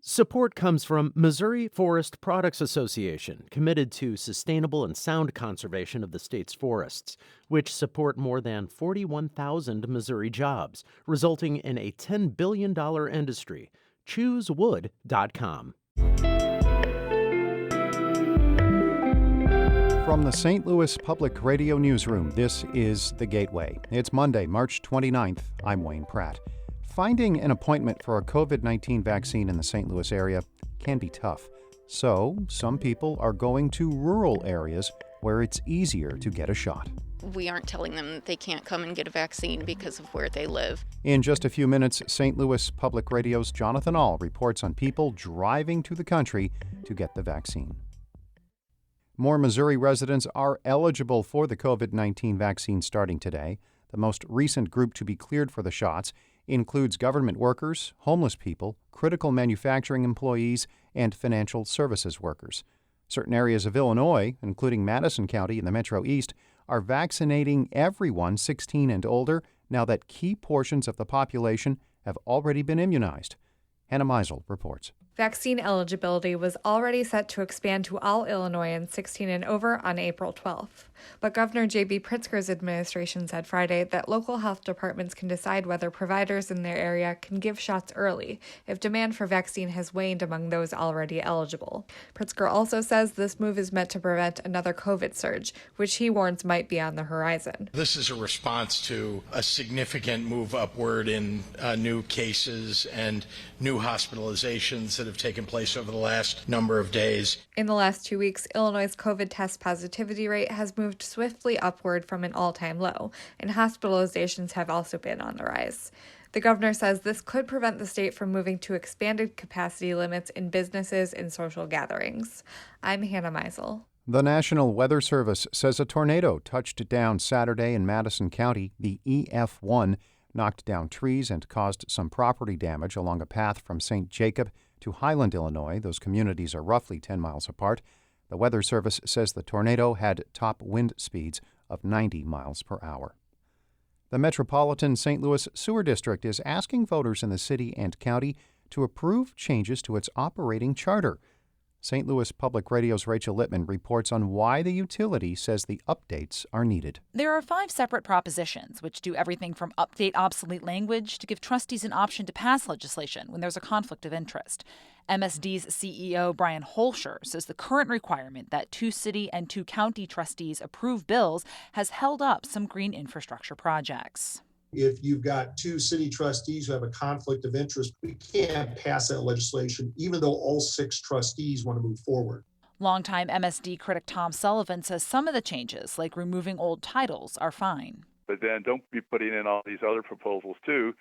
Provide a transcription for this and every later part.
Support comes from Missouri Forest Products Association, committed to sustainable and sound conservation of the state's forests, which support more than 41,000 Missouri jobs, resulting in a $10 billion industry. ChooseWood.com. From the St. Louis Public Radio Newsroom, this is The Gateway. It's Monday, March 29th. I'm Wayne Pratt. Finding an appointment for a COVID-19 vaccine in the St. Louis area can be tough. So, some people are going to rural areas where it's easier to get a shot. We aren't telling them that they can't come and get a vaccine because of where they live. In just a few minutes, St. Louis Public Radio's Jonathan Ahl reports on people driving to the country to get the vaccine. More Missouri residents are eligible for the COVID-19 vaccine starting today. The most recent group to be cleared for the shots includes government workers, homeless people, critical manufacturing employees, and financial services workers. Certain areas of Illinois, including Madison County and the Metro East, are vaccinating everyone 16 and older now that key portions of the population have already been immunized. Hannah Meisel reports. Vaccine eligibility was already set to expand to all Illinoisans 16 and over on April 12th. But Governor J.B. Pritzker's administration said Friday that local health departments can decide whether providers in their area can give shots early if demand for vaccine has waned among those already eligible. Pritzker also says this move is meant to prevent another COVID surge, which he warns might be on the horizon. This is a response to a significant move upward in new cases and new hospitalizations that have taken place over the last number of days. In the last 2 weeks, Illinois' COVID test positivity rate has moved swiftly upward from an all-time low, and hospitalizations have also been on the rise. The governor says this could prevent the state from moving to expanded capacity limits in businesses and social gatherings. I'm Hannah Meisel. The National Weather Service says a tornado touched down Saturday in Madison County. The EF1 knocked down trees and caused some property damage along a path from St. Jacob to Highland, Illinois. Those communities are roughly 10 miles apart. The Weather Service says the tornado had top wind speeds of 90 miles per hour. The Metropolitan St. Louis Sewer District is asking voters in the city and county to approve changes to its operating charter. St. Louis Public Radio's Rachel Littman reports on why the utility says the updates are needed. There are 5 separate propositions, which do everything from update obsolete language to give trustees an option to pass legislation when there's a conflict of interest. MSD's CEO Brian Holscher says the current requirement that 2 city and 2 county trustees approve bills has held up some green infrastructure projects. If you've got 2 city trustees who have a conflict of interest, we can't pass that legislation, even though all 6 trustees want to move forward. Longtime MSD critic Tom Sullivan says some of the changes, like removing old titles, are fine. But then don't be putting in all these other proposals, too,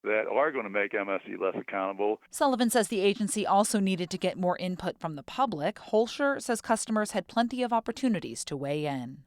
that are going to make MSD less accountable. Sullivan says the agency also needed to get more input from the public. Holscher says customers had plenty of opportunities to weigh in.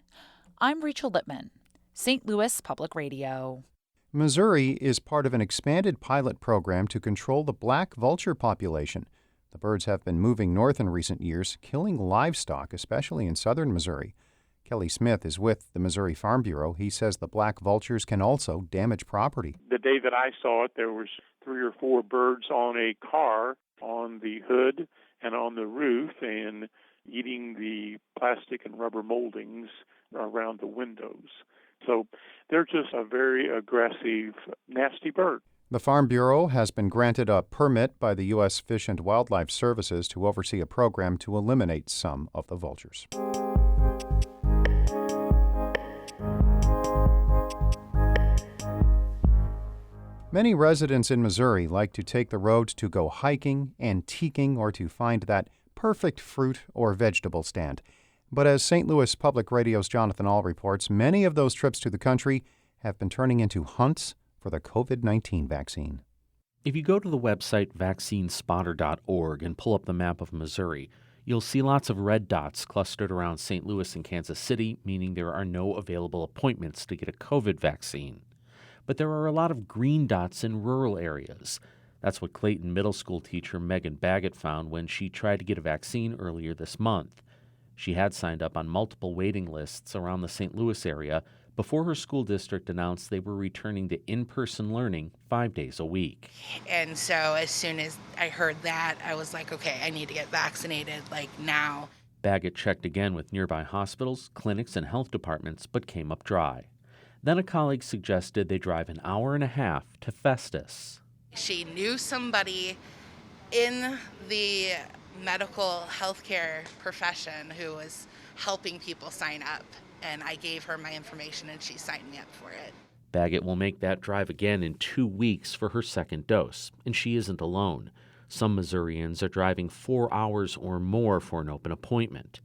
I'm Rachel Littman, St. Louis Public Radio. Missouri is part of an expanded pilot program to control the black vulture population. The birds have been moving north in recent years, killing livestock, especially in southern Missouri. Kelly Smith is with the Missouri Farm Bureau. He says the black vultures can also damage property. The day that I saw it, there was 3 or 4 birds on a car on the hood and on the roof and eating the plastic and rubber moldings around the windows. So they're just a very aggressive, nasty bird. The Farm Bureau has been granted a permit by the U.S. Fish and Wildlife Services to oversee a program to eliminate some of the vultures. Many residents in Missouri like to take the road to go hiking, antiquing, or to find that perfect fruit or vegetable stand. But as St. Louis Public Radio's Jonathan Ahl reports, many of those trips to the country have been turning into hunts for the COVID-19 vaccine. If you go to the website vaccinespotter.org and pull up the map of Missouri, you'll see lots of red dots clustered around St. Louis and Kansas City, meaning there are no available appointments to get a COVID vaccine. But there are a lot of green dots in rural areas. That's what Clayton Middle School teacher Megan Baggett found when she tried to get a vaccine earlier this month. She had signed up on multiple waiting lists around the St. Louis area, before her school district announced they were returning to in-person learning 5 days a week. And so as soon as I heard that, I was like, okay, I need to get vaccinated, like now. Baggett checked again with nearby hospitals, clinics, and health departments, but came up dry. Then a colleague suggested they drive an hour and a half to Festus. She knew somebody in the medical healthcare profession who was helping people sign up, and I gave her my information and she signed me up for it. Baggett will make that drive again in 2 weeks for her second dose, and she isn't alone. Some Missourians are driving 4 hours or more for an open appointment.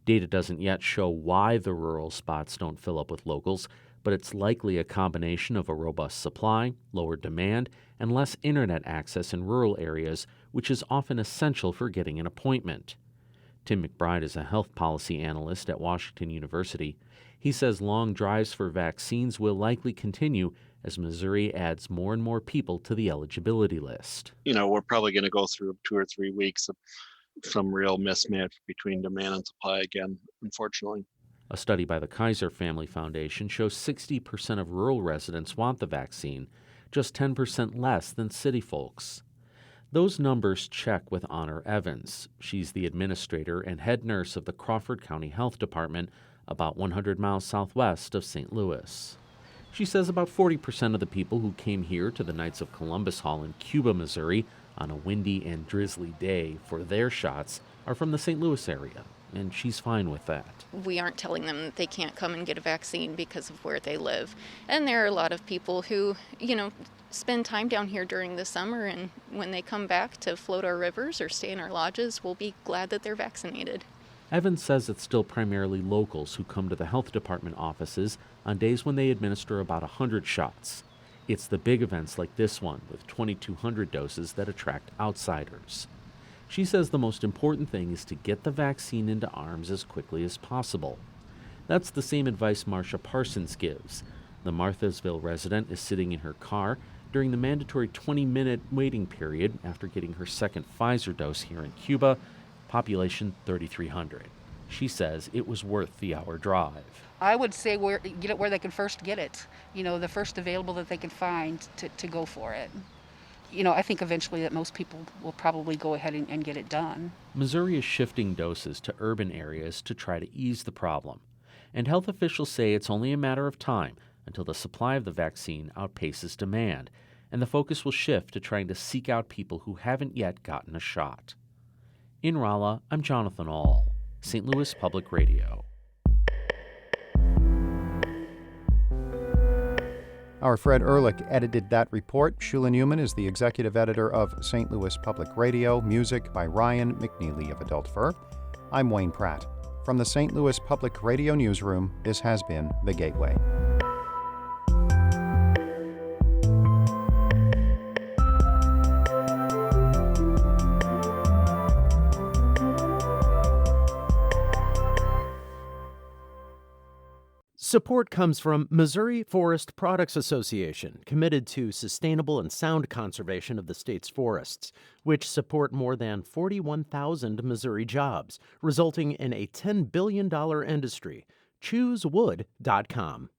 Data doesn't yet show why the rural spots don't fill up with locals, but it's likely a combination of a robust supply, lower demand, and less internet access in rural areas, which is often essential for getting an appointment. Tim McBride is a health policy analyst at Washington University. He says long drives for vaccines will likely continue as Missouri adds more and more people to the eligibility list. We're probably going to go through 2 or 3 weeks of some real mismatch between demand and supply again, unfortunately. A study by the Kaiser Family Foundation shows 60% of rural residents want the vaccine, just 10% less than city folks. Those numbers check with Honor Evans. She's the administrator and head nurse of the Crawford County Health Department, about 100 miles southwest of St. Louis. She says about 40% of the people who came here to the Knights of Columbus Hall in Cuba, Missouri, on a windy and drizzly day for their shots are from the St. Louis area, and she's fine with that. We aren't telling them that they can't come and get a vaccine because of where they live. And there are a lot of people who, spend time down here during the summer, and when they come back to float our rivers or stay in our lodges, we'll be glad that they're vaccinated. Evans says it's still primarily locals who come to the health department offices on days when they administer about 100 shots. It's the big events like this one with 2,200 doses that attract outsiders. She says the most important thing is to get the vaccine into arms as quickly as possible. That's the same advice Marcia Parsons gives. The Marthasville resident is sitting in her car during the mandatory 20-minute waiting period after getting her second Pfizer dose here in Cuba, population 3,300. She says it was worth the hour drive. I would say get it where they can first get it, the first available that they can find to go for it. I think eventually that most people will probably go ahead and get it done. Missouri is shifting doses to urban areas to try to ease the problem. And health officials say it's only a matter of time until the supply of the vaccine outpaces demand, and the focus will shift to trying to seek out people who haven't yet gotten a shot. In Rolla, I'm Jonathan Ahl, St. Louis Public Radio. Our Fred Ehrlich edited that report. Shula Newman is the executive editor of St. Louis Public Radio. Music by Ryan McNeely of Adult Fur. I'm Wayne Pratt. From the St. Louis Public Radio newsroom, this has been The Gateway. Support comes from Missouri Forest Products Association, committed to sustainable and sound conservation of the state's forests, which support more than 41,000 Missouri jobs, resulting in a $10 billion industry. ChooseWood.com.